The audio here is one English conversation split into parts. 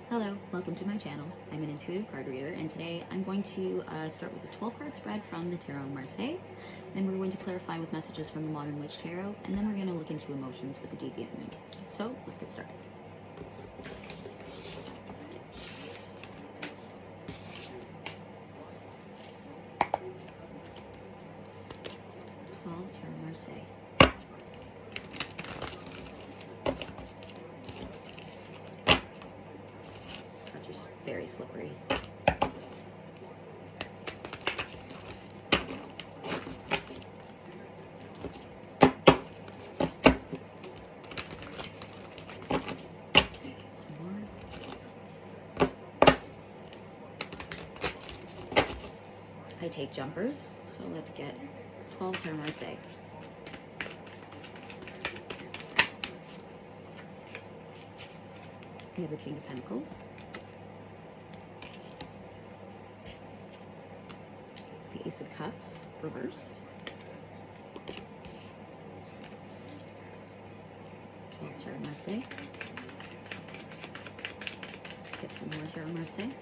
Hello, welcome to my channel. I'm an intuitive card reader, and today I'm going to start with a 12-card spread from the Tarot of Marseilles. Then we're going to clarify with messages from the Modern Witch Tarot, and then we're going to look into emotions with the Deviant Moon. So let's get started. Tarot of Marseilles. Very slippery. I take jumpers, so let's get 12 Tarot of Marseilles. We have the King of Pentacles, the Ace of Cups, reversed, 12 Tarot of Marseilles. Let's get some more Tarot of Marseilles.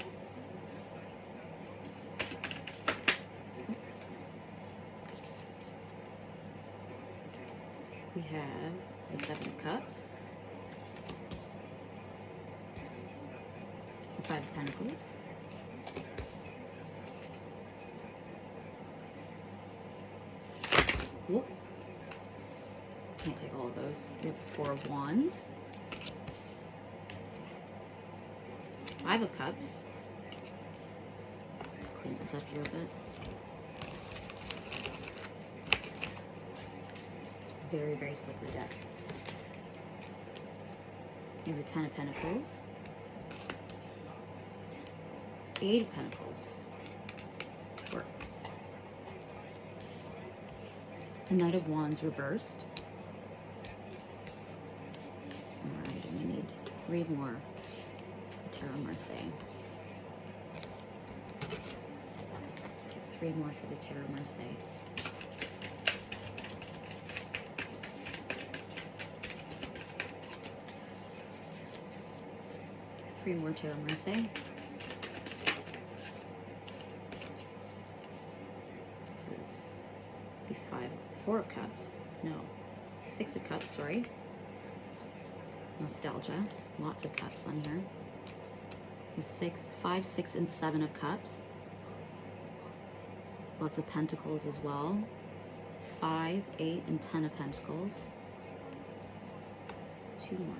We have the Seven of Cups, the Five of Pentacles, whoop, can't take all of those. We have the Four of Wands, Five of Cups. Let's clean this up a little bit. Very, very slippery deck. We have the Ten of Pentacles, Eight of Pentacles, work. The Knight of Wands reversed. Alright, and we need 3 more. The Tarot of Marseilles. Let's get 3 more for the Tarot of Marseilles. Three more Tarot of Marseilles. This is the Four of Cups. No, Six of Cups, sorry. Nostalgia. Lots of cups on here. There's 5, 6, and 7 of Cups. Lots of Pentacles as well. 5, 8, and 10 of Pentacles. 2 more.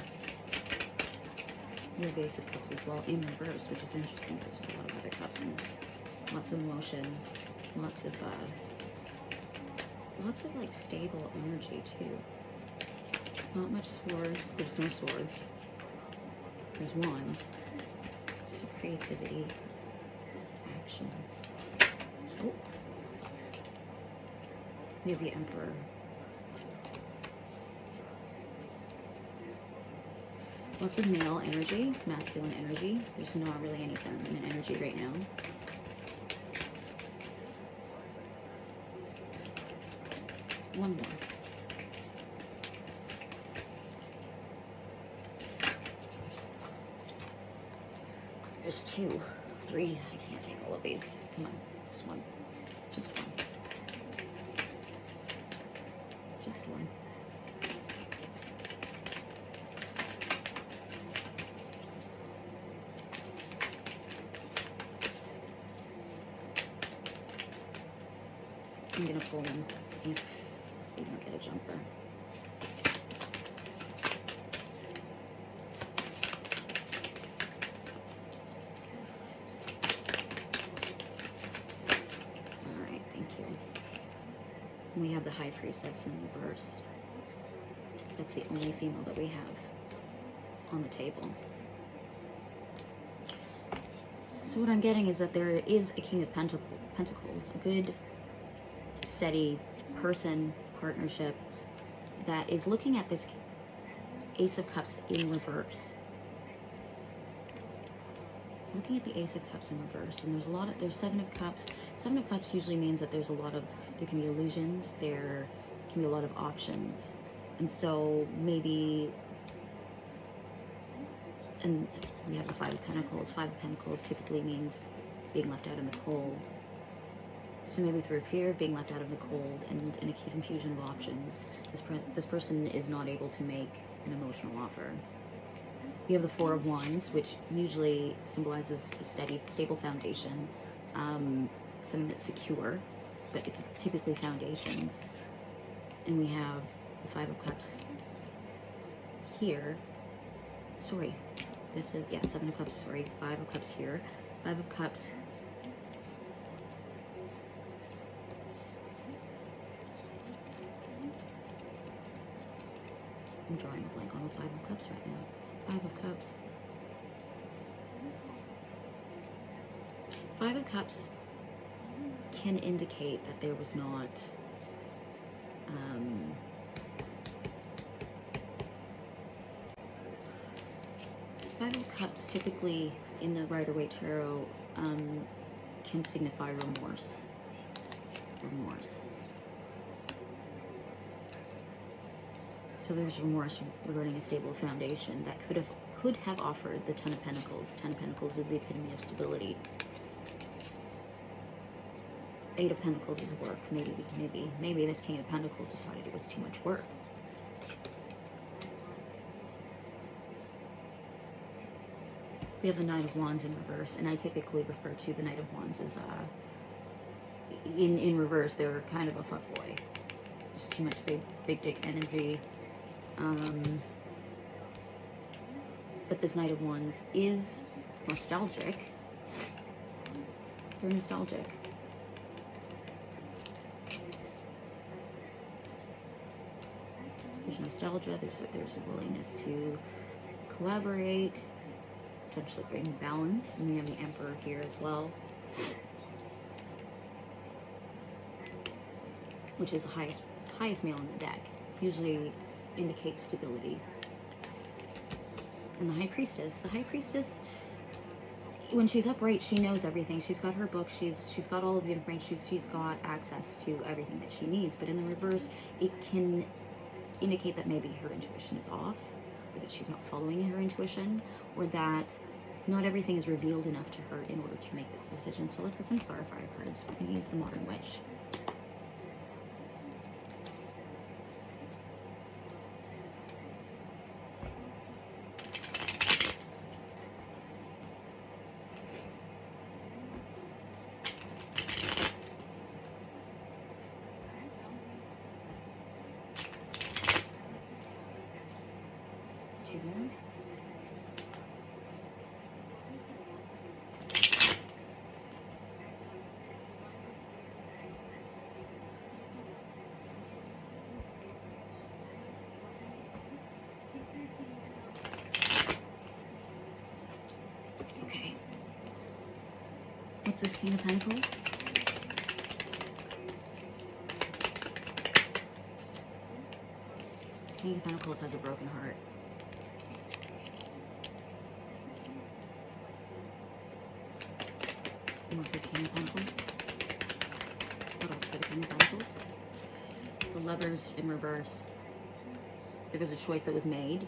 We have the Ace of Cups as well in reverse, which is interesting because there's a lot of other cups in this. Lots of emotion, lots of like stable energy too. Not much swords. There's no swords. There's wands. So creativity, action. Oh, we have the Emperor. Lots of male energy, masculine energy. There's not really any feminine energy right now. One more. There's 2, 3. I can't take all of these. Come on, just one. Just one. Just one. I'm gonna pull them if we don't get a jumper. Alright, thank you. We have the High Priestess in reverse. That's the only female that we have on the table. So what I'm getting is that there is a King of Pentacles, a good steady person, partnership, that is looking at this Ace of Cups in reverse. Looking at the Ace of Cups in reverse, and there's 7 of Cups. 7 of Cups usually means that there can be illusions, there can be a lot of options. And so maybe And we have the Five of Pentacles. Five of Pentacles typically means being left out in the cold. So maybe through fear of being left out of the cold and in a confusion of options, this person is not able to make an emotional offer. You have the Four of Wands, which usually symbolizes a steady, stable foundation, something that's secure, but it's typically foundations. And we have the Five of Cups here. Sorry, this is, yeah, Seven of Cups, sorry, Five of Cups here. Five of Cups. I'm drawing a blank on the Five of Cups right now. Five of Cups. Five of Cups can indicate that there was not Five of Cups typically in the Rider-Waite Tarot can signify remorse. So there's remorse regarding a stable foundation that could have offered the Ten of Pentacles. Ten of Pentacles is the epitome of stability. Eight of Pentacles is work. Maybe this King of Pentacles decided it was too much work. We have the Knight of Wands in reverse, and I typically refer to the Knight of Wands as in reverse. They're kind of a fuckboy. Just too much big dick energy. But this Knight of Wands is nostalgic. They're nostalgic. There's nostalgia. There's a willingness to collaborate, potentially bring balance, and we have the Emperor here as well, which is the highest male in the deck. Usually indicates stability. And the High Priestess. The High Priestess, when she's upright, she knows everything. She's got her book. She's got all of the information. She's got access to everything that she needs. But in the reverse, it can indicate that maybe her intuition is off, or that she's not following her intuition, or that not everything is revealed enough to her in order to make this decision. So let's get some clarifier cards. We're going to use the Modern Witch. Okay. What's this King of Pentacles? This King of Pentacles has a broken heart. More for the King of Pentacles. What else for the King of Pentacles? The Lovers in reverse. There was a choice that was made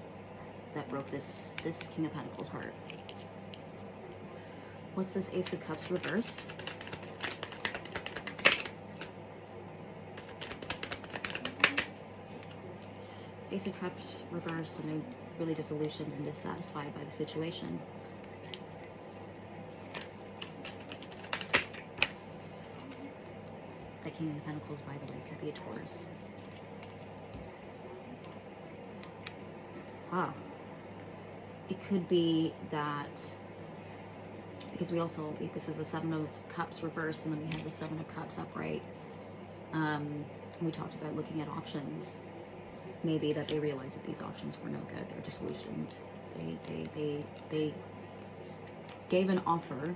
that broke this King of Pentacles heart. What's this Ace of Cups reversed? It's Ace of Cups reversed, and they're really disillusioned and dissatisfied by the situation. The King of Pentacles, by the way, could be a Taurus. It could be that, because this is the Seven of Cups reversed, and then we have the Seven of Cups upright. And we talked about looking at options. Maybe that they realize that these options were no good. They're disillusioned. They gave an offer,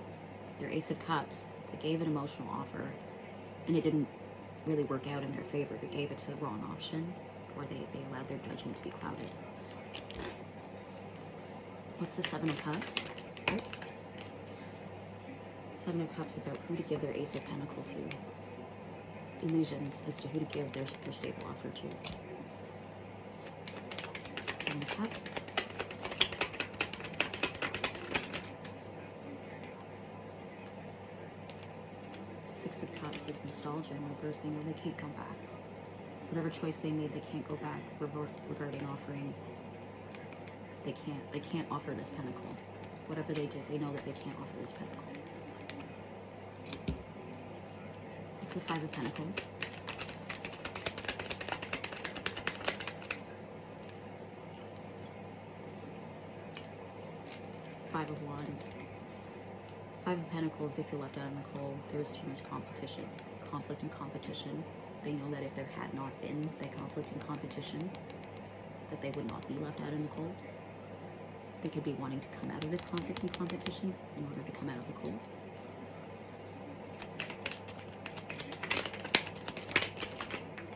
their Ace of Cups. They gave an emotional offer, and it didn't really work out in their favor. They gave it to the wrong option, or they allowed their judgment to be clouded. What's the Seven of Cups? Oh. Seven of Cups about who to give their Ace of Pentacles to. Illusions as to who to give their stable offer to. Seven of Cups. Six of Cups, this nostalgia in reverse. They know they can't come back. Whatever choice they made, they can't go back regarding offering. They can't offer this pentacle. Whatever they did, they know that they can't offer this pentacle. It's the Five of Pentacles. Five of Wands. Five of Pentacles, they feel left out in the cold. There's too much competition. Conflict and competition. They know that if there had not been that conflict and competition, that they would not be left out in the cold. They could be wanting to come out of this conflict and competition in order to come out of the cold.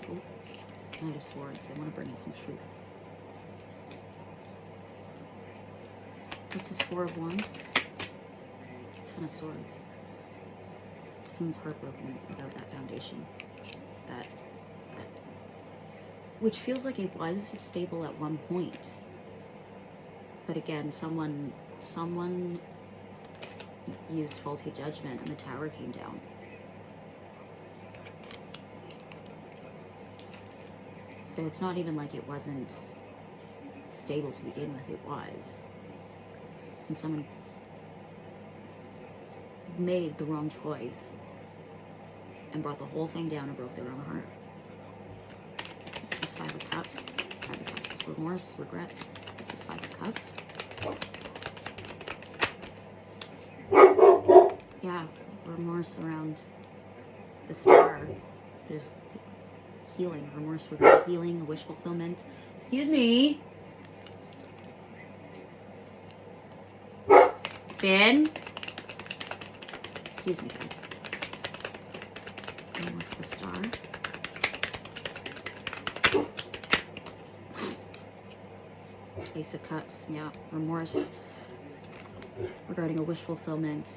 Oh, Knight of Swords, they want to bring in some truth. This is Four of Wands. Ten of Swords. Someone's heartbroken about that foundation. Which feels like it was stable at one point. But again, someone used faulty judgment and the tower came down. So it's not even like it wasn't stable to begin with, it was. And someone made the wrong choice and brought the whole thing down and broke their own heart. This is Five of Cups. Five of Cups is remorse, regrets. This is Five of Cups. Yeah, remorse around the star. There's healing, remorse, regret, healing, a wish fulfillment. Excuse me. Finn. Excuse me, guys. One more for the star. Ace of Cups, yeah. Remorse regarding a wish fulfillment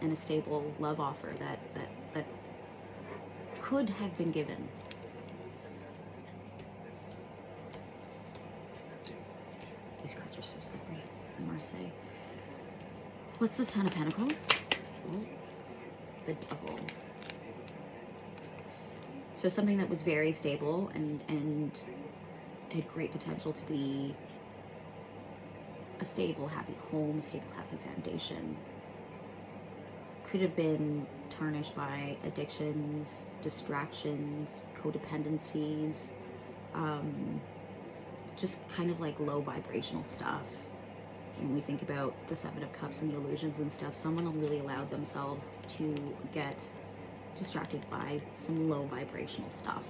and a stable love offer that could have been given. These cards are so slippery. Marseille. What's this Ten of Pentacles? Oh, the Devil. So something that was very stable and had great potential to be a stable, happy home, stable, happy foundation, could have been tarnished by addictions, distractions, codependencies, just kind of like low vibrational stuff. When we think about the Seven of Cups and the illusions and stuff, someone really allowed themselves to get distracted by some low vibrational stuff,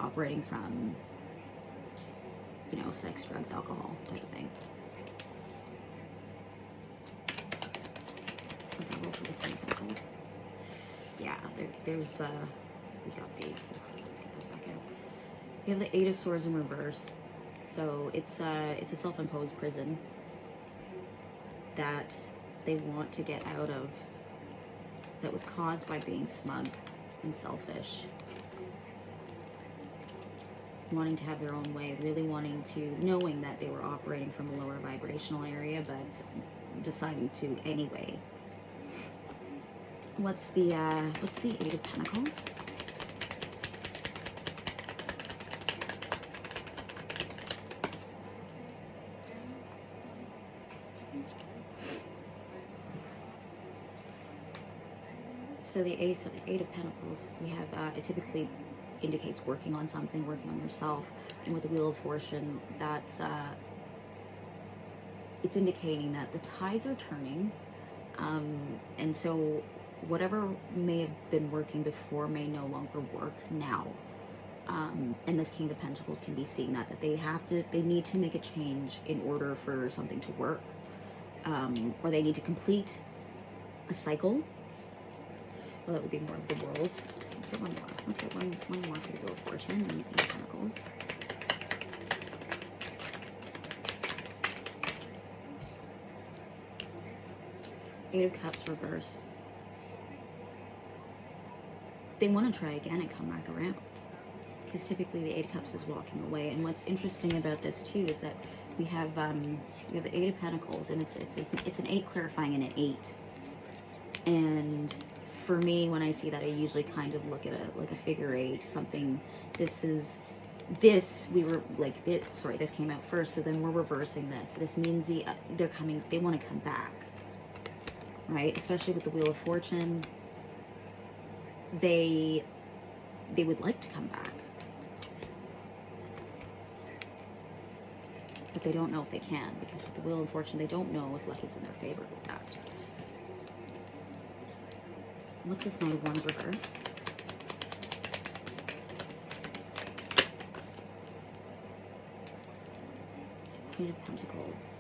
operating from, you know, sex, drugs, alcohol type of thing. Some Devil for the Ten of Pentacles. Yeah, there's we got the, let's get those back out. We have the Eight of Swords in reverse. So it's a self-imposed prison that they want to get out of, that was caused by being smug and selfish, wanting to have their own way, really wanting to, knowing that they were operating from a lower vibrational area, but deciding to anyway. What's the Eight of Pentacles? So the Eight of Pentacles, we have, it typically indicates working on something, working on yourself. And with the Wheel of Fortune, that's, it's indicating that the tides are turning. And so whatever may have been working before may no longer work now. And this King of Pentacles can be seeing that they need to make a change in order for something to work. Or they need to complete a cycle. Well, that would be more of the world. Let's get one more. Let's get one more for the Wheel of Fortune and the Pentacles. Eight of Cups reverse. They want to try again and come back around. Because typically the Eight of Cups is walking away. And what's interesting about this too is that we have the Eight of Pentacles, and it's an 8 clarifying and an 8. And for me, when I see that, I usually kind of look at it like a figure eight, something. This we were like this came out first, so then we're reversing this. This means they're coming, they want to come back, right? Especially with the Wheel of Fortune, they would like to come back, but they don't know if they can, because with the Wheel of Fortune, they don't know if luck is in their favor with that. What's this Knight of Wands reverse? Queen of Pentacles.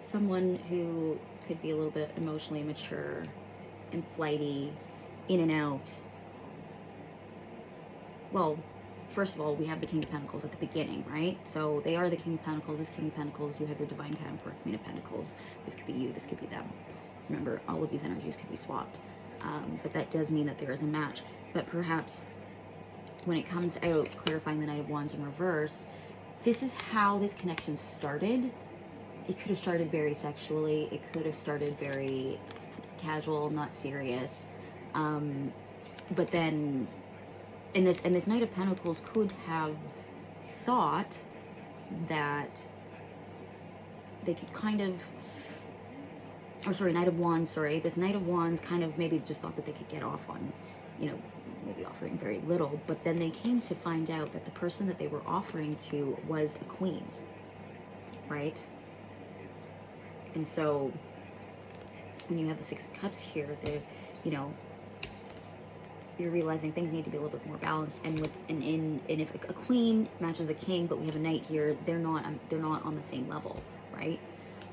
Someone who could be a little bit emotionally immature and flighty, in and out. Well, first of all, we have the King of Pentacles at the beginning, right? So they are the King of Pentacles. This King of Pentacles, you have your divine counterpart, Queen of Pentacles. This could be you, this could be them. Remember, all of these energies could be swapped. But that does mean that there is a match. But perhaps when it comes out, clarifying the Knight of Wands in reverse, this is how this connection started. It could have started very sexually. It could have started very casual, not serious. But then, and this Knight of Pentacles could have thought that they could kind of, or sorry, Knight of Wands, sorry. This Knight of Wands kind of maybe just thought that they could get off on, you know, maybe offering very little, but then they came to find out that the person that they were offering to was a queen, right? And so when you have the Six of Cups here, you know, you're realizing things need to be a little bit more balanced. And with and if a queen matches a king, but we have a knight here, they're not on the same level, right?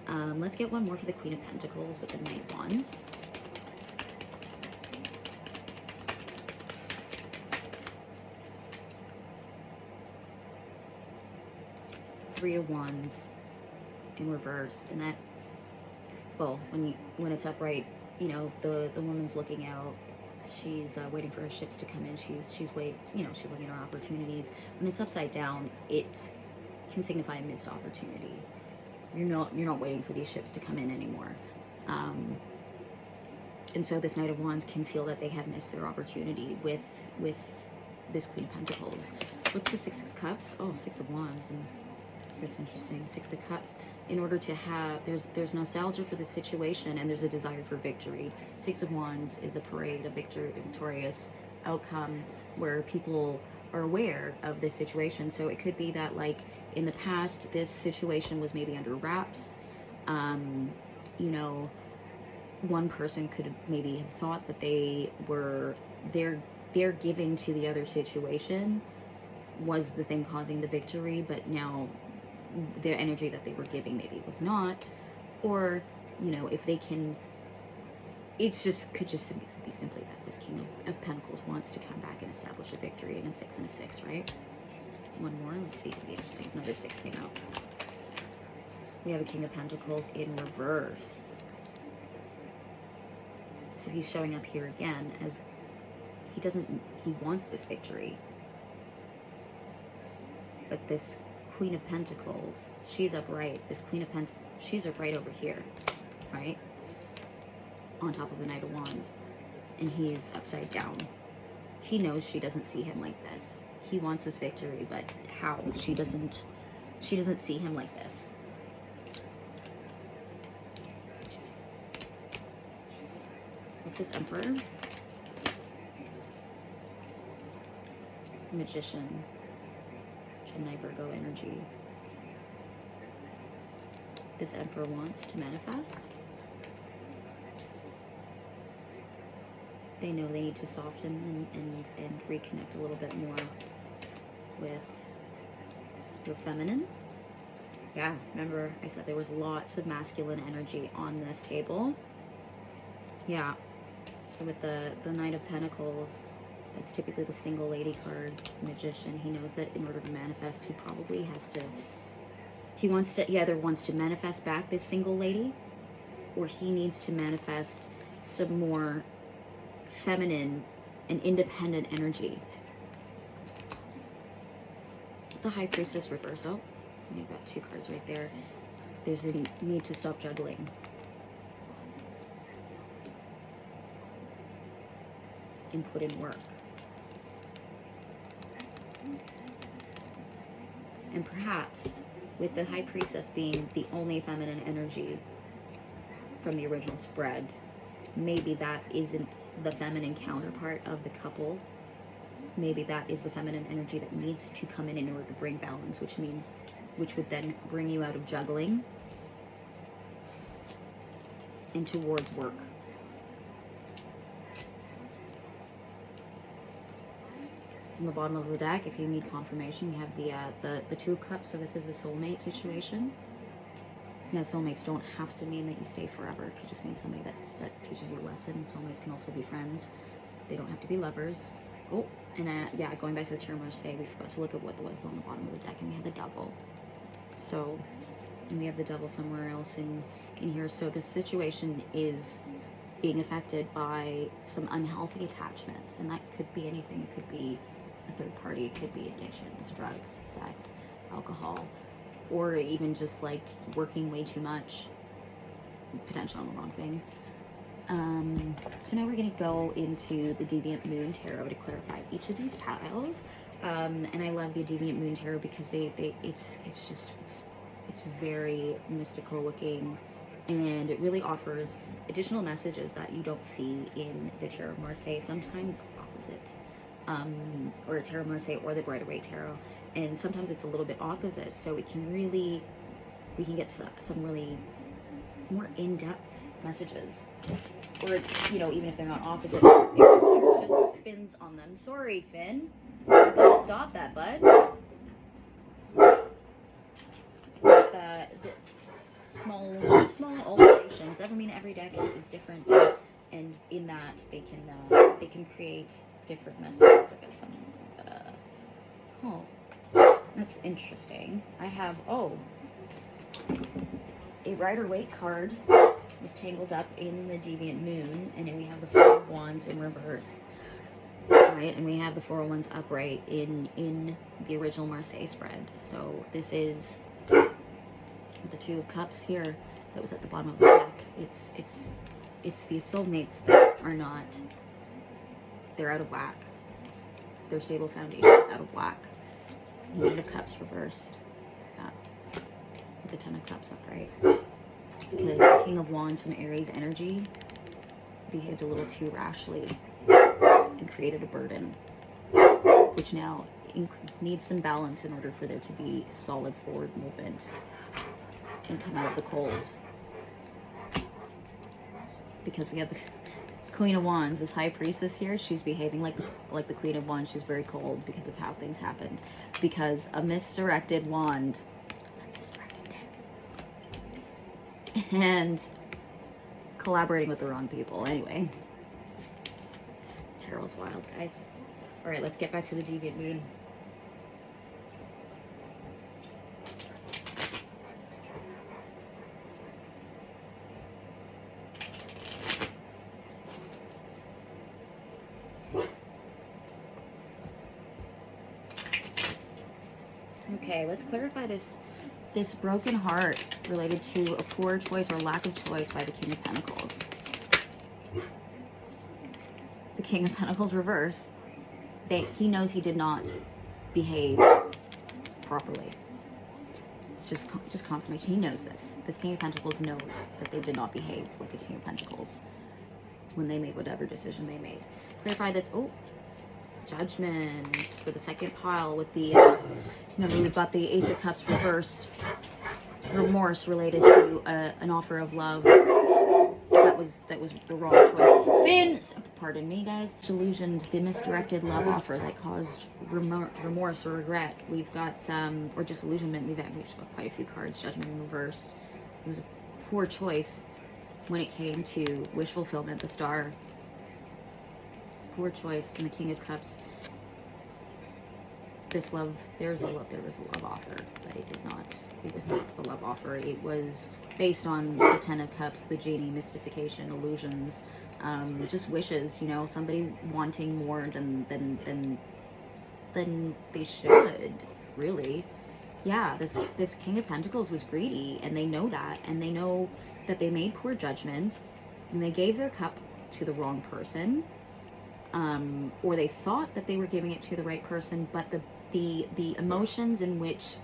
Let's get one more for the Queen of Pentacles with the Knight of Wands. Three of Wands in reverse, and that, well, when it's upright, you know, the woman's looking out. She's waiting for her ships to come in. She's looking at her opportunities. When it's upside down, it can signify a missed opportunity. You're not waiting for these ships to come in anymore. And so this Knight of Wands can feel that they have missed their opportunity with this Queen of Pentacles. What's the Six of Cups? Oh, Six of Wands. And so it's interesting. Six of Cups. In order to have, there's nostalgia for the situation, and there's a desire for victory. Six of Wands is a parade, a victorious outcome where people are aware of this situation. So it could be that, like, in the past, this situation was maybe under wraps. You know, one person could maybe have thought that their giving to the other situation was the thing causing the victory, but now their energy that they were giving maybe was not. Or, you know, if they can, could just be simply that this King of Pentacles wants to come back and establish a victory in a 6 and a 6, right? One more, let's see, it'll be interesting. Another 6 came out. We have a King of Pentacles in reverse. So he's showing up here again as he wants this victory. But this Queen of Pentacles, she's upright. This Queen of Pentacles, she's upright over here, right? On top of the Knight of Wands. And he's upside down. He knows she doesn't see him like this. He wants this victory, but how? She doesn't see him like this. What's this Emperor? Magician. Gemini Virgo energy. This Emperor wants to manifest. They know they need to soften and reconnect a little bit more with their feminine. Yeah, remember I said there was lots of masculine energy on this table. Yeah, so with the Knight of Pentacles, that's typically the single lady card, Magician. He knows that in order to manifest, he probably has to, he either wants to manifest back this single lady, or he needs to manifest some more feminine and independent energy. The High Priestess reversal. You've got 2 cards right there. There's a need to stop juggling. and put in work. And perhaps with the High Priestess being the only feminine energy from the original spread, maybe that isn't the feminine counterpart of the couple. Maybe that is the feminine energy that needs to come in order to bring balance, which would then bring you out of juggling and towards work. On the bottom of the deck, if you need confirmation, you have the Two of Cups. So this is a soulmate situation. Now, soulmates don't have to mean that you stay forever. It could just mean somebody that teaches you a lesson. Soulmates can also be friends. They don't have to be lovers. Oh, and yeah, going back to the Tarot of Marseilles, we forgot to look at what was on the bottom of the deck, and we had the Devil. So, and we have the Devil somewhere else in here. So this situation is being affected by some unhealthy attachments, and that could be anything. It could be a third party, it could be addictions, drugs, sex, alcohol, or even just like working way too much, potentially on the wrong thing. So now we're going to go into the Deviant Moon Tarot to clarify each of these piles. And I love the Deviant Moon Tarot because it's very mystical looking, and it really offers additional messages that you don't see in the Tarot of Marseilles, sometimes opposite, or Tarot of Marseilles or the Rider-Waite Tarot, and sometimes it's a little bit opposite, so we can get some really more in-depth messages, or, you know, even if they're not opposite, there's just spins on them. Sorry, Finn, you gotta stop that, bud. The small alterations. I mean, every deck is different, and in that they can create different messages. I got some. Oh, that's interesting. I have a Rider-Waite card is tangled up in the Deviant Moon, and then we have the Four of Wands in reverse, right? And we have the Four of Wands upright in the original Marseille spread. So this is the Two of Cups here that was at the bottom of the deck. It's these soulmates that are not, they're out of whack. Their stable foundation is out of whack. Knight of Cups reversed. Yeah. With the Ten of Cups upright. Because King of Wands, some Aries energy, behaved a little too rashly and created a burden, which now needs some balance in order for there to be solid forward movement and come out of the cold. Because we have the Queen of Wands, this High Priestess here, she's behaving like the Queen of Wands. She's very cold because of how things happened. Because a misdirected wand, and collaborating with the wrong people. Anyway, Tarot's wild, guys. All right, let's get back to the Deviant Moon. Okay, let's clarify this broken heart related to a poor choice or lack of choice by the King of Pentacles. The King of Pentacles reverse. He knows he did not behave properly. It's just confirmation. He knows this. This King of Pentacles knows that they did not behave like a King of Pentacles when they made whatever decision they made. Clarify this. Oh, Judgment for the second pile with the, remember we've got the Ace of Cups reversed. Remorse related to an offer of love that was the wrong choice. Finn, pardon me, guys. Delusioned, the misdirected love offer that caused remorse or regret. We've got or disillusionment. We've got quite a few cards. Judgment in reversed. It was a poor choice when it came to wish fulfillment. The Star. Poor choice. And the King of Cups. This love, there was a love offer, but it was not a love offer. It was based on the Ten of Cups, the genie, mystification, illusions, just wishes, you know, somebody wanting more than they should, really. Yeah, this King of Pentacles was greedy, and they know that, and they know that they made poor judgment, and they gave their cup to the wrong person, or they thought that they were giving it to the right person, but the emotions in which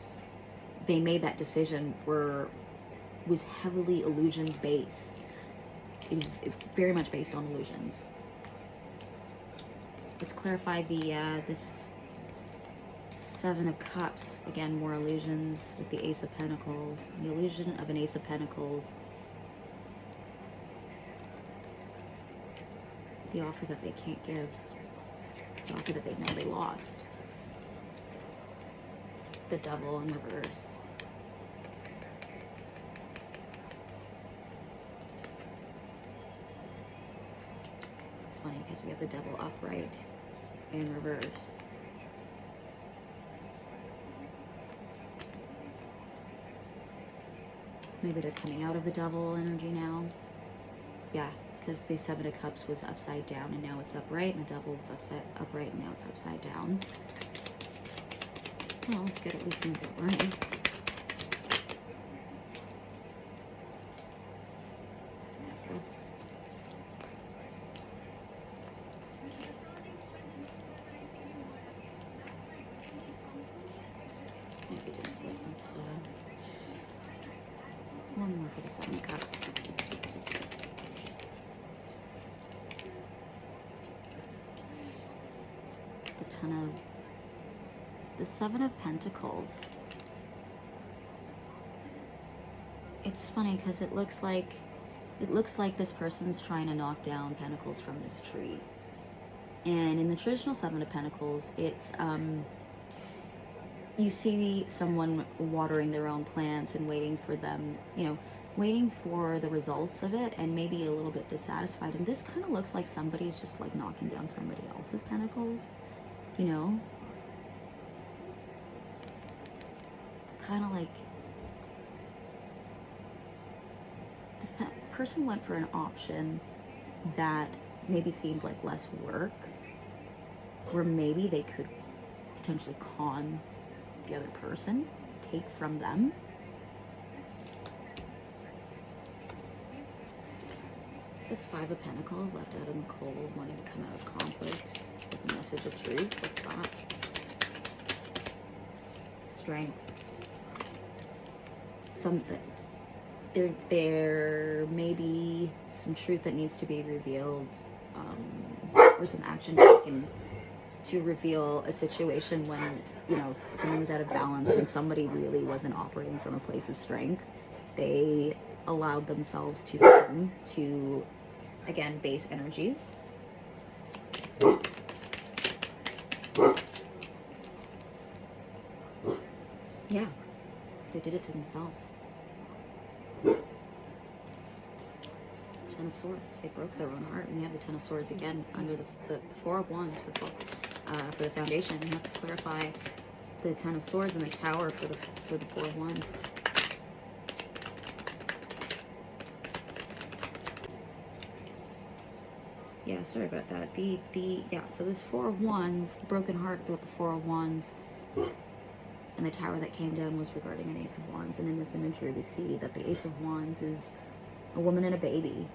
they made that decision was heavily illusion based. It was very much based on illusions. Let's clarify this Seven of Cups. Again, more illusions with the Ace of Pentacles. The illusion of an Ace of Pentacles. The offer that they can't give. The offer that they know they lost. The Devil in reverse. It's funny because we have the Devil upright and reverse. Maybe they're coming out of the Devil energy now. Yeah, because the Seven of Cups was upside down and now it's upright, and the Devil was upright and now it's upside down. Well, it's good. At least means they're learning. Maybe it didn't flip. Let's one more for the Seven of Cups. The Seven of Pentacles. It's funny because it looks like this person's trying to knock down pentacles from this tree. And in the traditional Seven of Pentacles, it's you see someone watering their own plants and waiting for them, waiting for the results of it, and maybe a little bit dissatisfied. And this kind of looks like somebody's just like knocking down somebody else's pentacles. Kind of like this person went for an option that maybe seemed like less work, where maybe they could potentially con the other person, take from them. This is Five of Pentacles, left out in the cold, wanting to come out of conflict with a message of truth. What's that? Strength. Something. There may be some truth that needs to be revealed, or some action taken to reveal a situation when, something was out of balance, when somebody really wasn't operating from a place of strength. They allowed themselves to succumb to, again, base energies. Yeah, they did it to themselves. Ten of Swords, they broke their own heart, and we have the Ten of Swords again under the Four of Wands for the foundation. And let's clarify the Ten of Swords and the Tower for the Four of Wands. Yeah, sorry about that. So there's Four of Wands, the broken heart built the Four of Wands, and the Tower that came down was regarding an Ace of Wands. And in this imagery, we see that the Ace of Wands is a woman and a baby,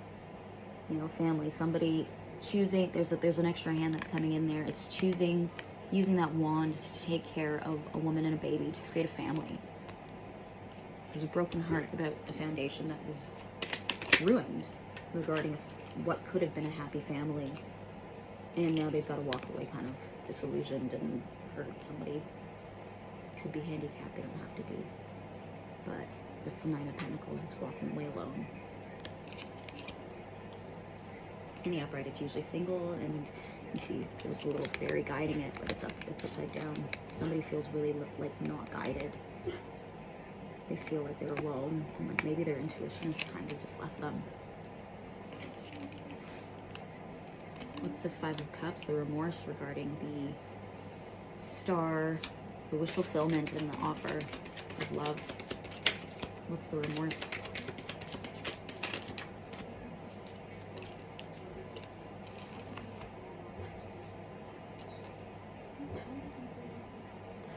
family. Somebody choosing. There's an extra hand that's coming in there. It's choosing, using that wand to take care of a woman and a baby, to create a family. There's a broken heart about a foundation that was ruined regarding what could have been a happy family, and now they've got to walk away kind of disillusioned and hurt. Somebody could be handicapped, they don't have to be, but that's the Nine of Pentacles. It's walking away alone. In the upright, it's usually single, and you see there's a little fairy guiding it, but it's upside down. Somebody feels really like not guided. They feel like they're alone, and like maybe their intuition has kind of just left them. What's this Five of Cups? The remorse regarding the Star, the wish fulfillment, and the offer of love. What's the remorse?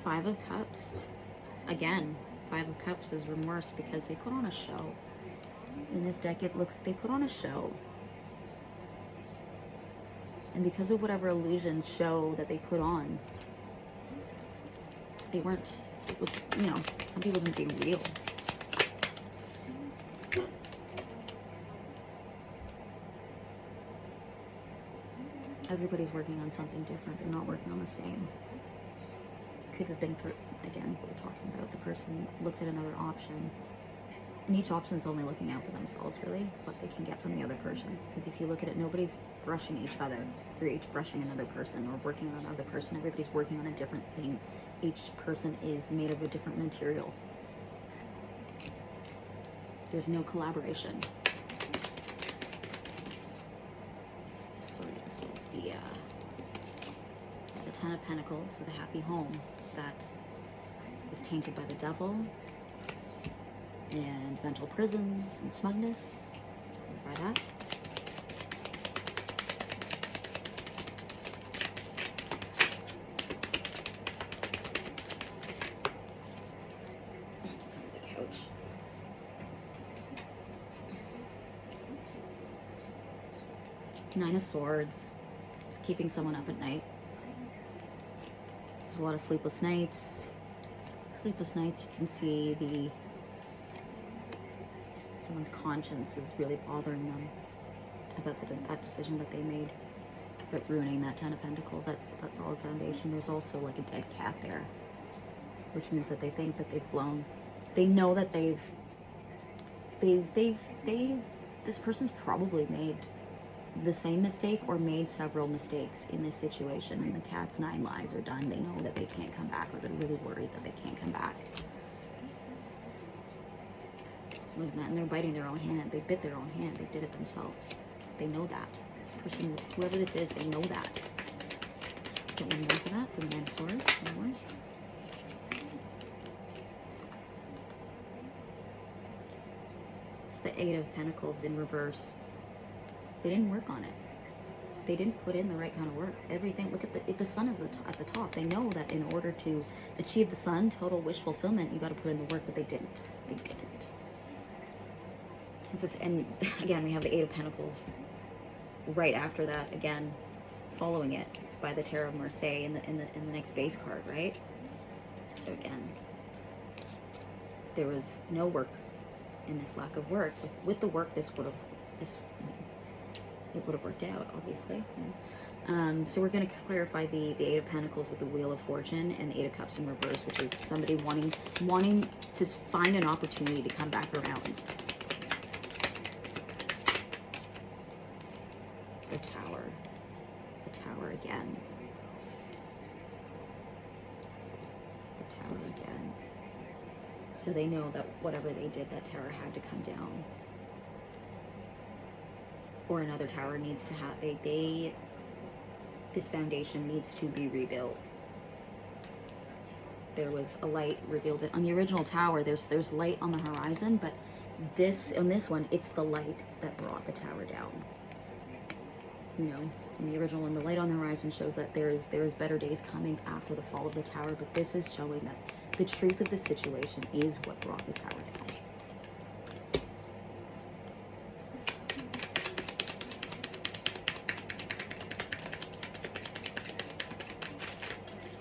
Five of Cups. Again, Five of Cups is remorse because they put on a show. In this deck, it looks like they put on a show. And because of whatever illusion show that they put on, they weren't, it was, you know, somebody wasn't being real. Everybody's working on something different. They're not working on the same. Could have been, again, what we're talking about. The person looked at another option. And each option is only looking out for themselves, really, what they can get from the other person. Because if you look at it, nobody's brushing each other. They're each brushing another person or working on another person. Everybody's working on a different thing. Each person is made of a different material. There's no collaboration. This was the Ten of Pentacles, so the happy home that was tainted by the devil, and mental prisons and smugness. Let's clarify that. Oh, it's under the couch. Nine of Swords. It's keeping someone up at night. There's a lot of sleepless nights. Sleepless nights, you can see someone's conscience is really bothering them about that decision that they made, but ruining that Ten of Pentacles. That's all a foundation. There's also like a dead cat there, which means that they think that they've blown. They know that this person's probably made the same mistake or made several mistakes in this situation, and the cat's 9 lives are done. They know that they can't come back, or they're really worried that they can't come back. Look at that, and they're biting their own hand. They bit their own hand. They did it themselves. They know that. This person, whoever this is, they know that. Let's get one more for that, for the Nine of Swords. One more. It's the Eight of Pentacles in reverse. They didn't work on it. They didn't put in the right kind of work. Everything, look at the sun is at the top. They know that in order to achieve the sun, total wish fulfillment, you got to put in the work, but they didn't. They didn't. And again, we have the Eight of Pentacles right after that, again, following it by the Tarot of Marseilles in the next base card, right? So again, there was no work in this lack of work. With the work, it would have worked out, obviously. So we're going to clarify the Eight of Pentacles with the Wheel of Fortune and the Eight of Cups in reverse, which is somebody wanting to find an opportunity to come back around. The Tower. The Tower again. The Tower again. So they know that whatever they did, that tower had to come down. Or another tower needs to have, this foundation needs to be rebuilt. There was a light revealed it. On the original tower, there's light on the horizon, but on this one, it's the light that brought the tower down. You know, in the original one, the light on the horizon shows that there is better days coming after the fall of the tower, but this is showing that the truth of the situation is what brought the tower down.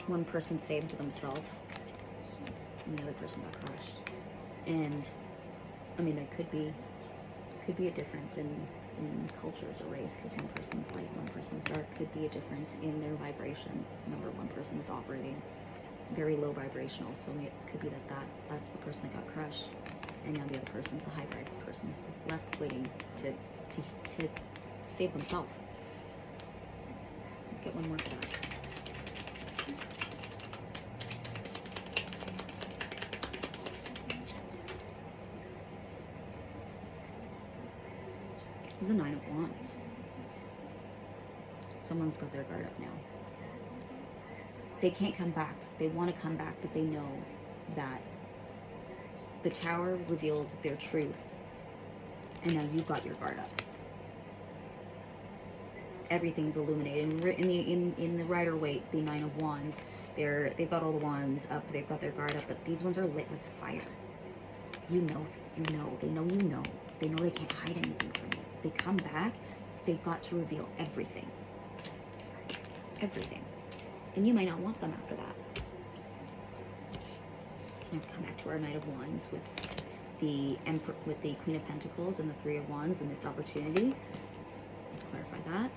One person saved themselves, and the other person got crushed. And I mean, there could be a difference in cultures or race, because one person's light, one person's dark. Could be a difference in their vibration. Remember, one person is operating very low vibrational, so it could be that's the person that got crushed, and now the other person's the high vibrational person's left waiting to save themselves. Let's get one more for that. This is a Nine of Wands. Someone's got their guard up now. They can't come back. They want to come back, but they know that the tower revealed their truth, and now you've got your guard up. Everything's illuminated. In the Rider-Waite, the Nine of Wands, they've got all the wands up. They've got their guard up, but these ones are lit with fire. They know you know. They know they can't hide anything from you. If they come back, they've got to reveal everything. everything. And you might not want them after that. So now we come back to our Knight of Wands with the Emperor, with the Queen of Pentacles and the Three of Wands, the missed opportunity. Let's clarify that.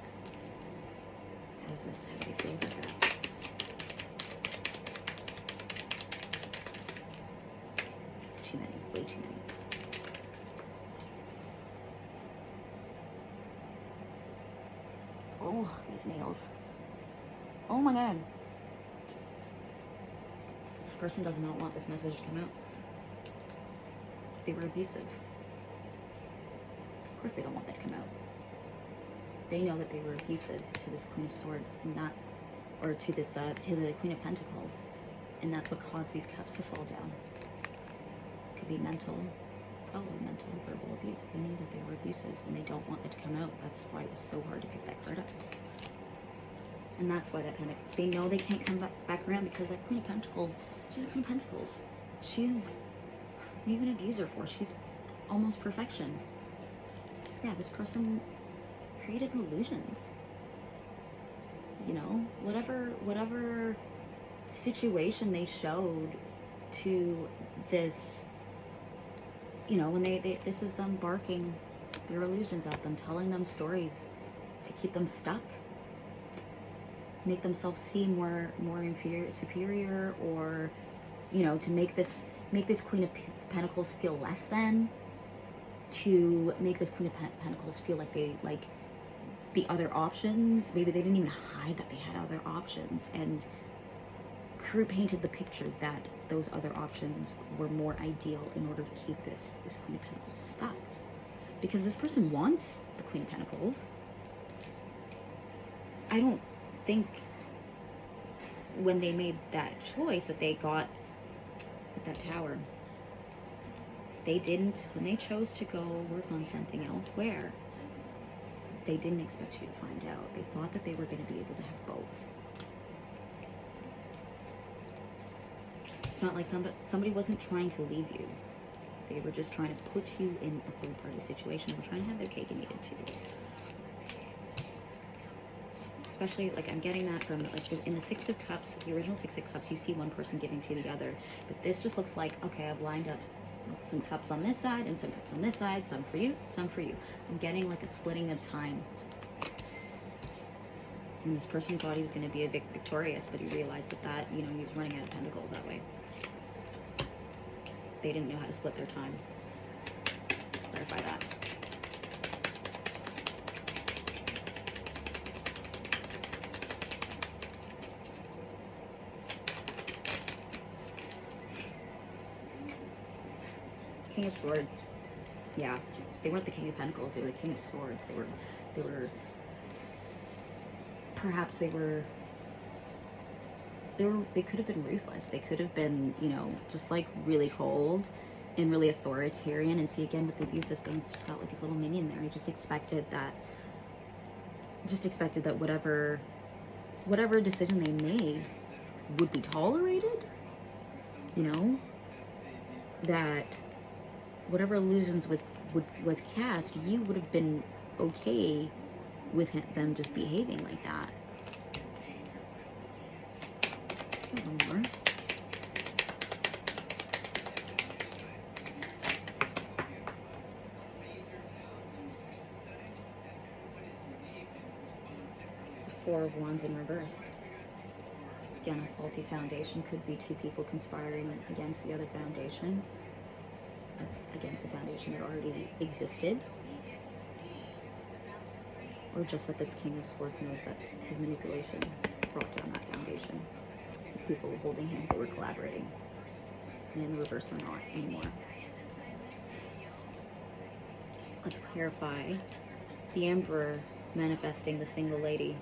How does this, how do you feel about that? It's too many, way too many. Oh, these nails. Oh my God. This person does not want this message to come out. They were abusive. Of course they don't want that to come out. They know that they were abusive to this Queen of Swords, not, or to this, to the Queen of Pentacles. And that's what caused these cups to fall down. Could be mental, probably mental, verbal abuse. They knew that they were abusive and they don't want that to come out. That's why it was so hard to pick that card up. And that's why that panic, they know they can't come back around because that Queen of Pentacles, she's a Queen of Pentacles. She's, what are you going to abuse her for? She's almost perfection. Yeah, this person created illusions. You know, whatever situation they showed to this, you know, when this is them barking their illusions at them, telling them stories to keep them stuck, make themselves seem more inferior, superior, or, you know, to make this Queen of Pentacles feel less than, to make this Queen of Pentacles feel like they like the other options. Maybe they didn't even hide that they had other options, and painted the picture that those other options were more ideal in order to keep this Queen of Pentacles stuck. Because this person wants the Queen of Pentacles. I don't think when they made that choice that they got with that Tower, they didn't, when they chose to go work on something elsewhere, they didn't expect you to find out. They thought that they were going to be able to have both. It's not like somebody wasn't trying to leave you. They were just trying to put you in a third-party situation. They were trying to have their cake and eat it too. Especially, like, I'm getting that from, like, in the Six of Cups, the original Six of Cups, you see one person giving to the other. But this just looks like, okay, I've lined up some cups on this side and some cups on this side, some for you, some for you. I'm getting, like, a splitting of time. And this person thought he was going to be victorious, but he realized that, you know, he was running out of pentacles that way. They didn't know how to split their time. Let's clarify that. King of Swords. Yeah, they weren't the King of Pentacles. They were the King of Swords. They were. Perhaps they could have been ruthless. They could have been, you know, just like really cold and really authoritarian. And see, again, with the abusive things, just felt like his little minion there. He just expected that whatever decision they made would be tolerated. You know, that whatever illusions was cast, you would have been okay with them just behaving like that. One more. It's the Four of Wands in reverse. Again, a faulty foundation could be two people conspiring against the other foundation, against the foundation that already existed. Or just that this King of Swords knows that his manipulation brought down that foundation. These people were holding hands, they were collaborating. And in the reverse, they're not anymore. Let's clarify. The Emperor manifesting the single lady.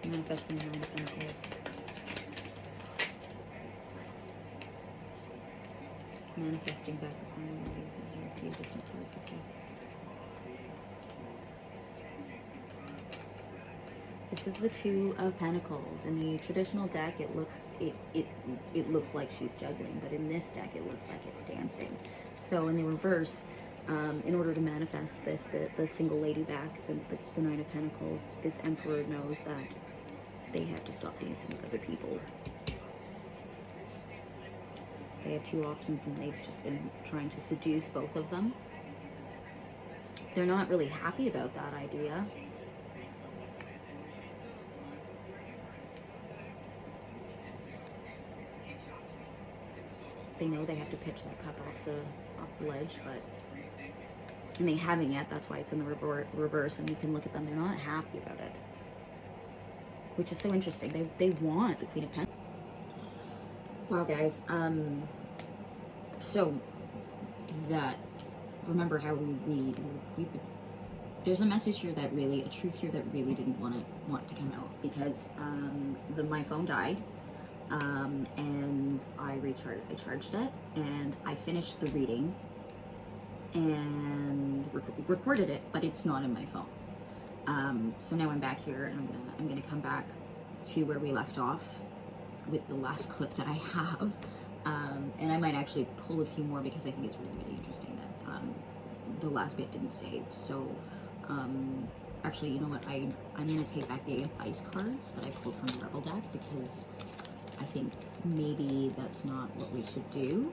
Manifesting the Nine of Pentacles. Manifesting back the single ladies. These are a few different cards, okay. This is the Two of Pentacles. In the traditional deck, it looks like she's juggling, but in this deck, it looks like it's dancing. So in the reverse, in order to manifest this, the single lady back, the Nine of Pentacles, this Emperor knows that they have to stop dancing with other people. They have two options and they've just been trying to seduce both of them. They're not really happy about that idea. They know they have to pitch that cup off the ledge, but and they haven't yet. That's why it's in the reverse, and you can look at them. They're not happy about it, which is so interesting. They want the Queen of Pentacles. Wow, guys. So that, remember how we there's a message here that really, a truth here that really didn't want to come out, because my phone died, and I charged it, and I finished the reading and recorded it, but it's not in my phone. So now I'm back here, and I'm gonna come back to where we left off with the last clip that I have, and I might actually pull a few more because I think it's really interesting that the last bit didn't save. So actually, you know what, I'm gonna take back the advice cards that I pulled from the Rebel deck, because I think maybe that's not what we should do.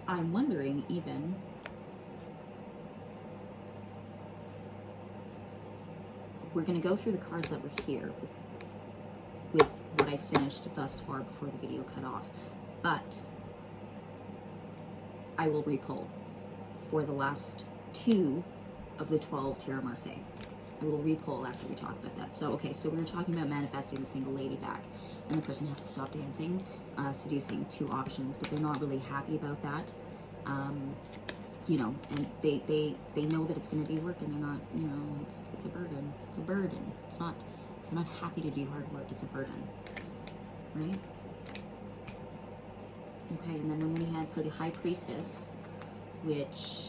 I'm wondering even, we're going to go through the cards that were here with what I finished thus far before the video cut off, but I will re-pull for the last 2 of the 12 Tarot of Marseilles. I will re-pull after we talk about that. So, okay, so we were talking about manifesting the single lady back, and the person has to stop dancing, seducing, 2 options, but they're not really happy about that. You know, and they know that it's going to be work, and they're not, you know, it's a burden. It's a burden. It's not, they're not happy to do hard work. It's a burden, right? Okay, and then when we had for the High Priestess, which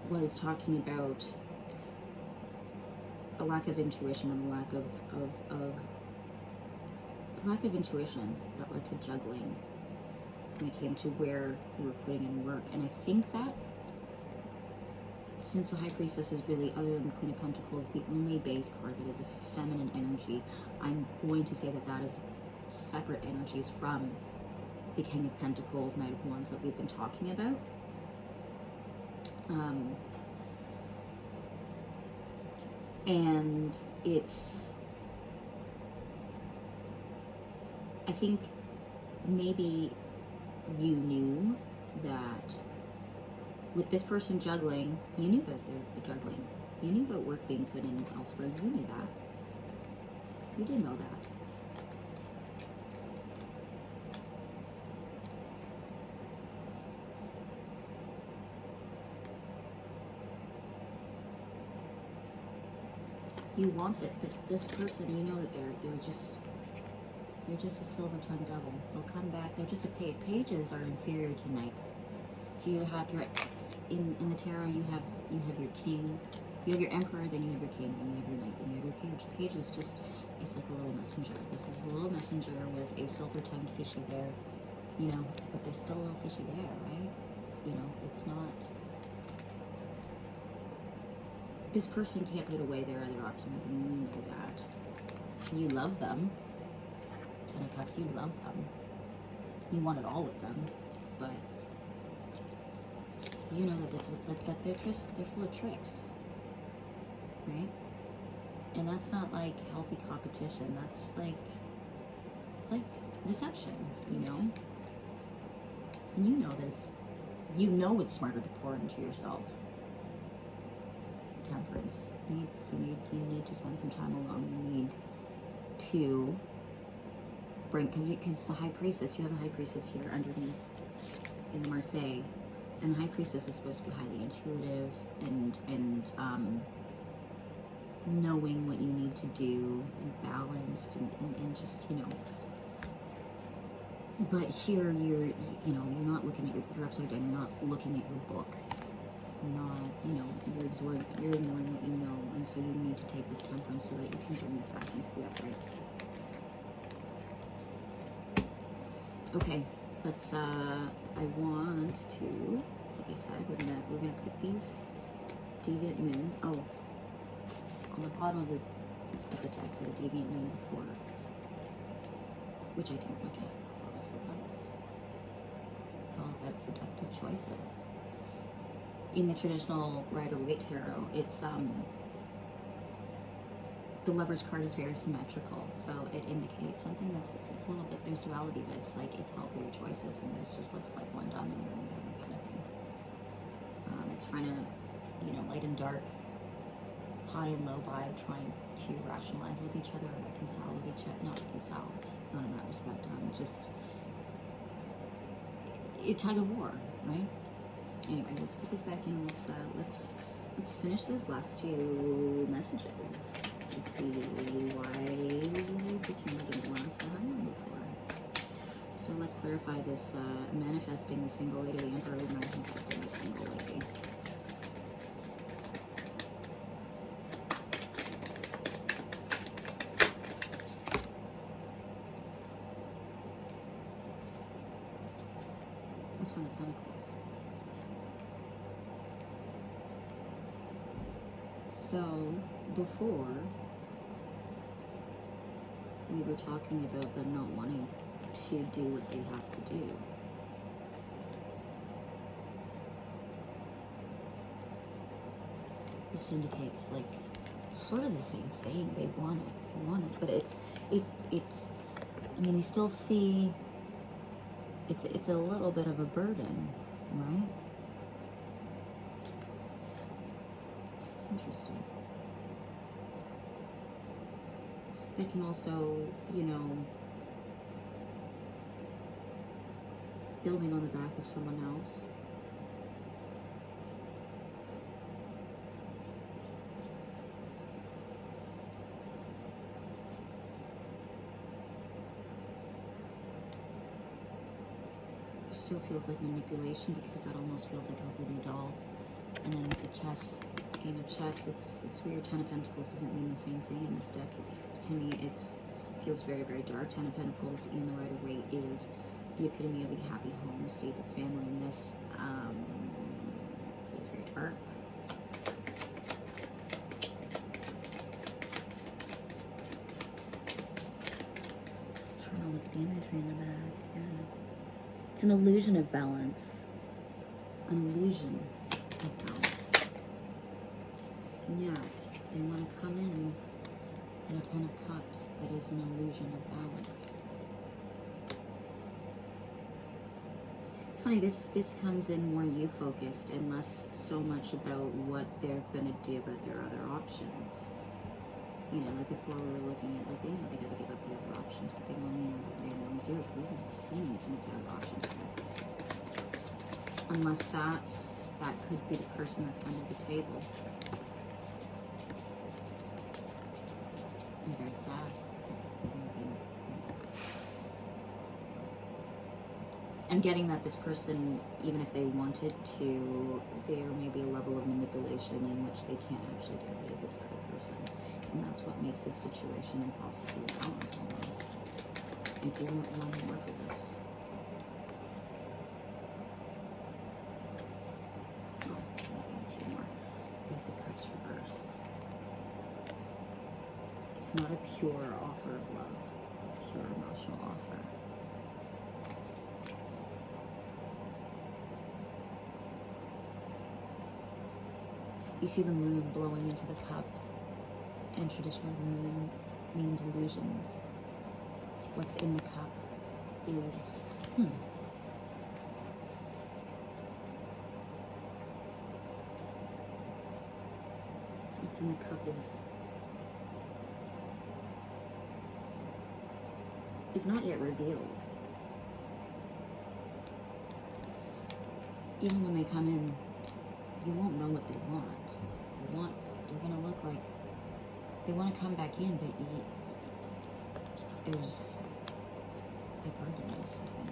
was talking about a lack of intuition and a lack of intuition that led to juggling when it came to where we were putting in work. And I think that since the High Priestess is really, other than the Queen of Pentacles, the only base card that is a feminine energy, I'm going to say that that is separate energies from the King of Pentacles, Knight of Wands that we've been talking about. And it's, I think maybe you knew that with this person juggling, you knew about the juggling. You knew about work being put in elsewhere. You knew that. You did know that. You want this, but this person, you know that they're just a silver-tongued devil. They'll come back. They're just a page. Pages are inferior to knights. So you have your, in the tarot, you have your king, you have your emperor, then you have your king, then you have your knight, then you have your page. Page is just, it's like a little messenger. This is a little messenger with a silver-tongued fishy bear, you know, but there's still a little fishy there, right? You know, it's not, this person can't put away their other options, and you know that. You love them. 10 of Cups, you love them. You want it all with them, but you know that they're full of tricks, right? And that's not like healthy competition. That's like, it's like deception, you know? And you know that it's smarter to pour into yourself. Temperance. You need to spend some time alone. You need to bring, because the High Priestess, you have the High Priestess here underneath in Marseille, and the High Priestess is supposed to be highly intuitive and knowing what you need to do and balanced and just, you know. But here you're not looking at you're upside down. You're not looking at your book. You're not, you know, you're ignoring what you know, and so you need to take this temperance so that you can bring this back into the upright. Okay, let's I want to, like I said, we're gonna put these Deviant Moon, oh, on the bottom of the deck for the Deviant Moon before, which I didn't look at before, was the Lovers. It's all about seductive choices. In the traditional Rider-Waite tarot, it's the Lover's card is very symmetrical, so it indicates something that's it's a little bit, there's duality, but it's like it's healthier choices, and this just looks like one dominating the other kind of thing. Trying to, you know, light and dark, high and low vibe, trying to rationalize with each other or reconcile with each other. Not reconcile, not in that respect. Just a tug of war, right? Anyway, let's put this back in and let's finish those last two messages to see why the camera didn't want us to have one before. So let's clarify this, manifesting the single lady, the Emperor, manifesting the single lady. The Ten of Pentacles. So, before, we were talking about them not wanting to do what they have to do. This indicates, like, sort of the same thing. They want it, but it's, I mean, they still see, it's a little bit of a burden, right? Interesting. They can also, you know, building on the back of someone else. There still feels like manipulation, because that almost feels like a voodoo doll. And then with the chess, game of chess, it's weird. Ten of Pentacles doesn't mean the same thing in this deck. To me, it's feels very, very dark. Ten of Pentacles in the Rider-Waite is the epitome of a happy home, stable family. In this, feels very dark. I'm trying to look at the imagery in the back. Yeah, it's an illusion of balance. An illusion of balance. Yeah, they want to come in a Ten of Cups that is an illusion of balance. It's funny, this comes in more you focused and less so much about what they're gonna do about their other options. You know, like before we were looking at, like, they know they gotta give up the other options, but they don't know what they want to do. We haven't seen anything of the other options yet. Unless that could be the person that's under the table. I'm very sad. I'm getting that this person, even if they wanted to, there may be a level of manipulation in which they can't actually get rid of this other person. And that's what makes this situation impossibly balanced almost. I do want one more for this. Oh, maybe two more. Ace of Cups reversed. It's not a pure offer of love, a pure emotional offer. You see the moon blowing into the cup, and traditionally the moon means illusions. What's in the cup is, what's in the cup is not yet revealed. Even when they come in, you won't know what they want. They're gonna look like, they want to come back in, but there's a guardedness, I think.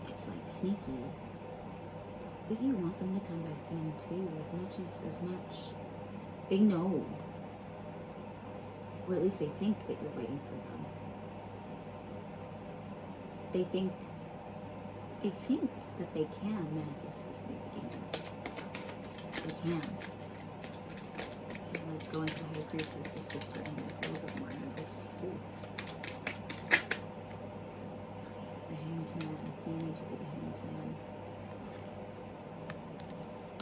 It's like sneaky, but you want them to come back in too, as much they know, or at least they think that you're waiting for them. they think that they can manifest this new beginning. They can. Okay, let's go into the High Priestess, the Sister, and a little bit more into this. Ooh. The Hanged Man. You need to be the Hanged Man.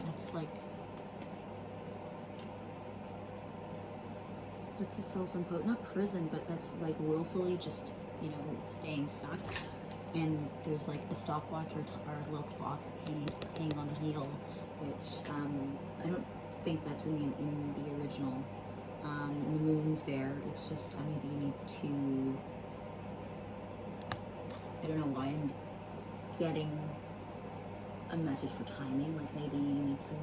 That's like, that's a self-imposed, not prison, but that's like willfully just, you know, staying stuck. And there's like a stopwatch or a little clock hanging on the heel, which I don't think that's in the original. And the moon's there. It's just maybe you need to. I don't know why I'm getting a message for timing. Like maybe you need to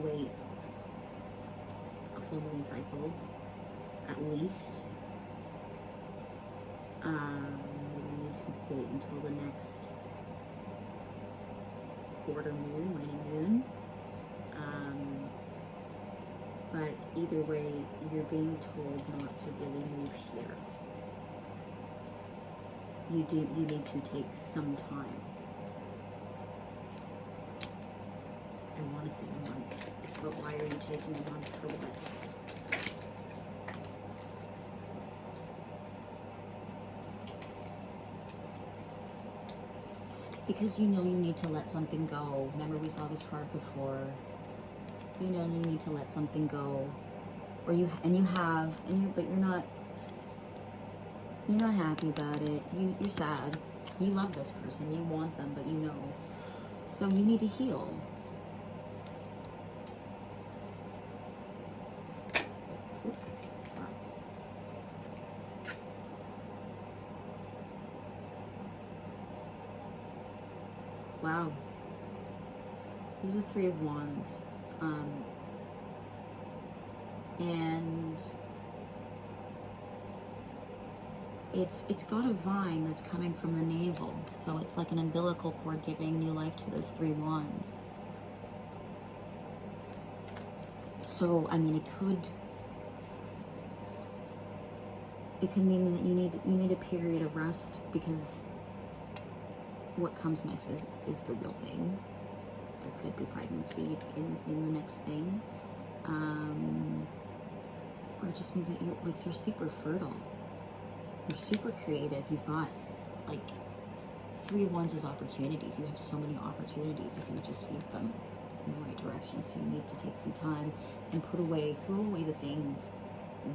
wait a full moon cycle, at least. Maybe you need to wait until the next quarter moon, waning moon. But either way, you're being told not to really move here. You need to take some time. I want to say a month, but why are you taking a month for what? Because you know you need to let something go. Remember we saw this card before. You know you need to let something go, or but you're not happy about it. You're sad. You love this person. You want them, but you know. So you need to heal. Wow. This is a Three of Wands. And it's got a vine that's coming from the navel. So it's like an umbilical cord giving new life to those three wands. So, I mean, it could mean that you need a period of rest, because what comes next is the real thing. There could be pregnancy in the next thing. Or it just means that you're super fertile. You're super creative. You've got like Three of Wands is opportunities. You have so many opportunities if you just feed them in the right direction. So you need to take some time and throw away the things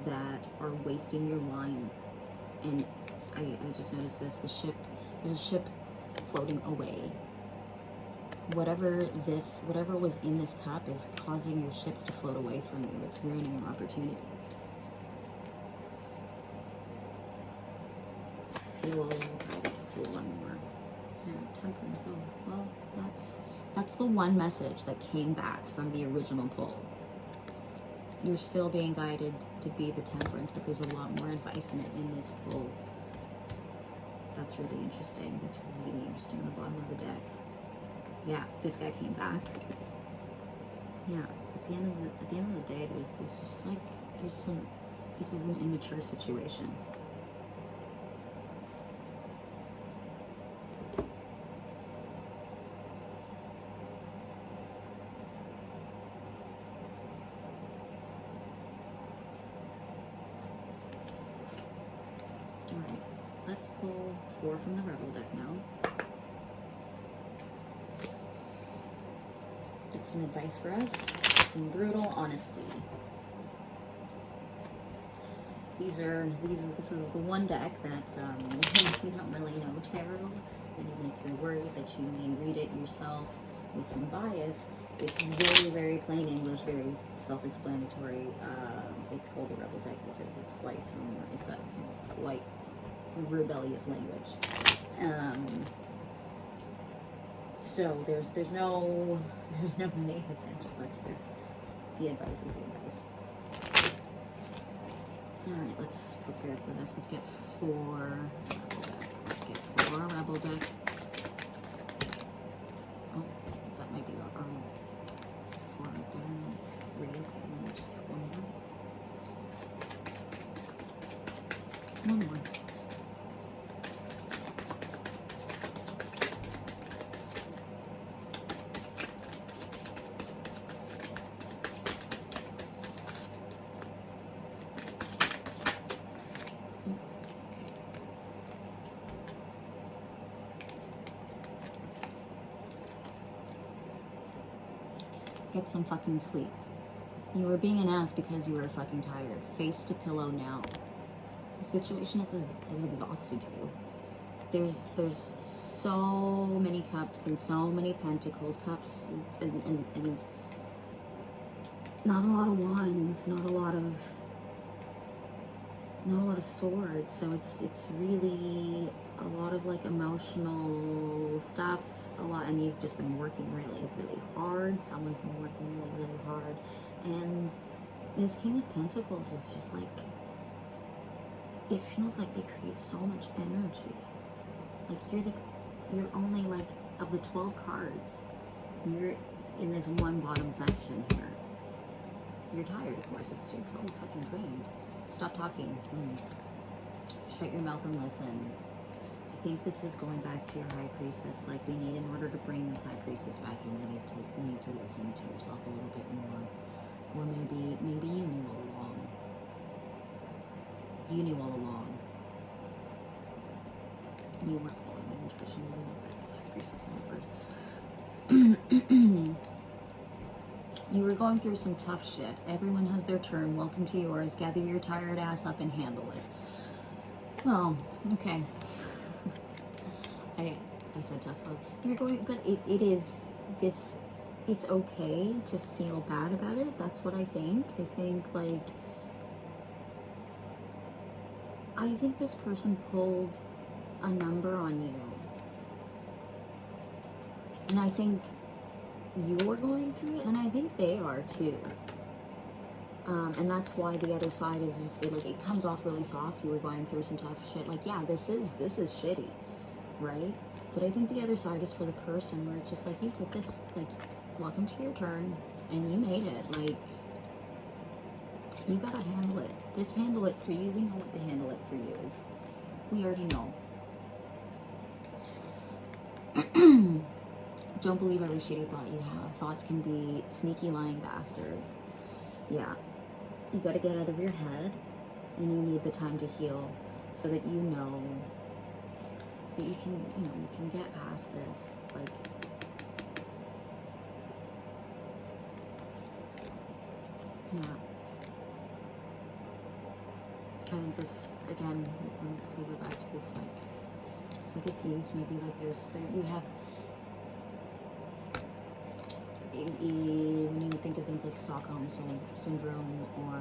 that are wasting your mind. And I just noticed this, there's a ship floating away. Whatever was in this cup is causing your ships to float away from you. It's ruining your opportunities. Feel guided to pull one more. Yeah, Temperance. Oh, well, that's the one message that came back from the original pull. You're still being guided to be the Temperance, but there's a lot more advice in it in this pull. That's really interesting. That's really interesting on the bottom of the deck. Yeah, this guy came back. Yeah, at the end of the day, this is an immature situation. All right, let's pull 4 from the Rebel deck now. Get some advice for us. Some brutal honesty. This is the one deck that you don't really know tarot, and even if you're worried that you may read it yourself with some bias, it's very, very plain English, very self-explanatory. It's called the Rebel deck because it's got some quite rebellious language. So there's no negative sense or buts here. The advice is the advice. Alright, let's prepare for this. Let's get 4 Rebel deck. Let's get 4 Rebel deck. Oh, that might be our 4 right there. 3, okay, let me just get 1 more. 1 more. get some fucking sleep. You were being an ass because you were fucking tired. Face to pillow now. The situation has exhausted you. There's so many cups and so many pentacles, cups and not a lot of wands, not a lot of swords. So it's really a lot of like emotional stuff, a lot, and you've just been working really, really hard. Someone's been working really, really hard. And this King of Pentacles is just like, it feels like they create so much energy. Like you're only like, of the 12 cards, you're in this one bottom section here. You're tired, of course. You're probably fucking drained. Stop talking. Shut your mouth and listen. I think this is going back to your High Priestess. Like, we need, in order to bring this High Priestess back in, you need to listen to yourself a little bit more. Or maybe you knew all along. You knew all along. You weren't following the intuition. You know that because High Priestess in reverse. You were going through some tough shit. Everyone has their turn. Welcome to yours. Gather your tired ass up and handle it. Well, okay. I said tough love. You're going, but it is this. It's okay to feel bad about it. That's what I think. I think this person pulled a number on you, and I think you're going through it, and I think they are too. And that's why the other side is just like, it comes off really soft. You were going through some tough shit. Like, yeah, this is shitty, right? But I think the other side is for the person where it's just like, you took this, like, welcome to your turn, and you made it. Like, you gotta handle it. Just handle it for you. We know what to handle it for you is. We already know. Don't believe every shitty thought you have. Thoughts can be sneaky, lying bastards. Yeah. You gotta get out of your head, and you need the time to heal so that you know, so you can, you can get past this. Like, yeah. I think this, again, if we go back to this, like, it's like abuse, maybe like you have, when you think of things like Stockholm syndrome or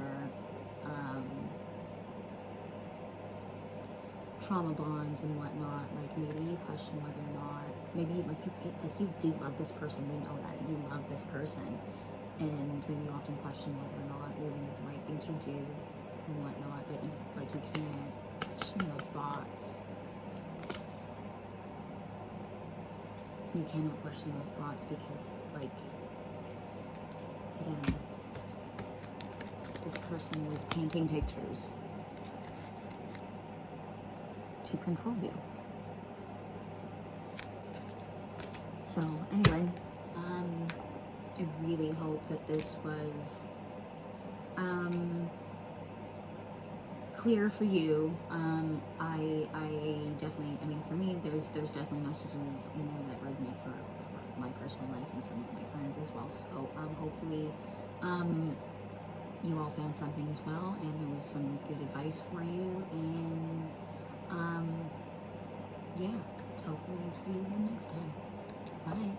trauma bonds and whatnot, like maybe you question whether or not, maybe like you do love this person, we know that you love this person, and maybe you often question whether or not leaving is the right thing to do and whatnot, but you can't question those thoughts. You cannot question those thoughts because, like, again, this person was painting pictures to control you. So anyway, I really hope that this was clear for you. I definitely, I mean, for me, there's definitely messages in there that resonate for my personal life and some of my friends as well. So hopefully you all found something as well, and there was some good advice for you, and yeah, hopefully I'll see you again next time. Bye.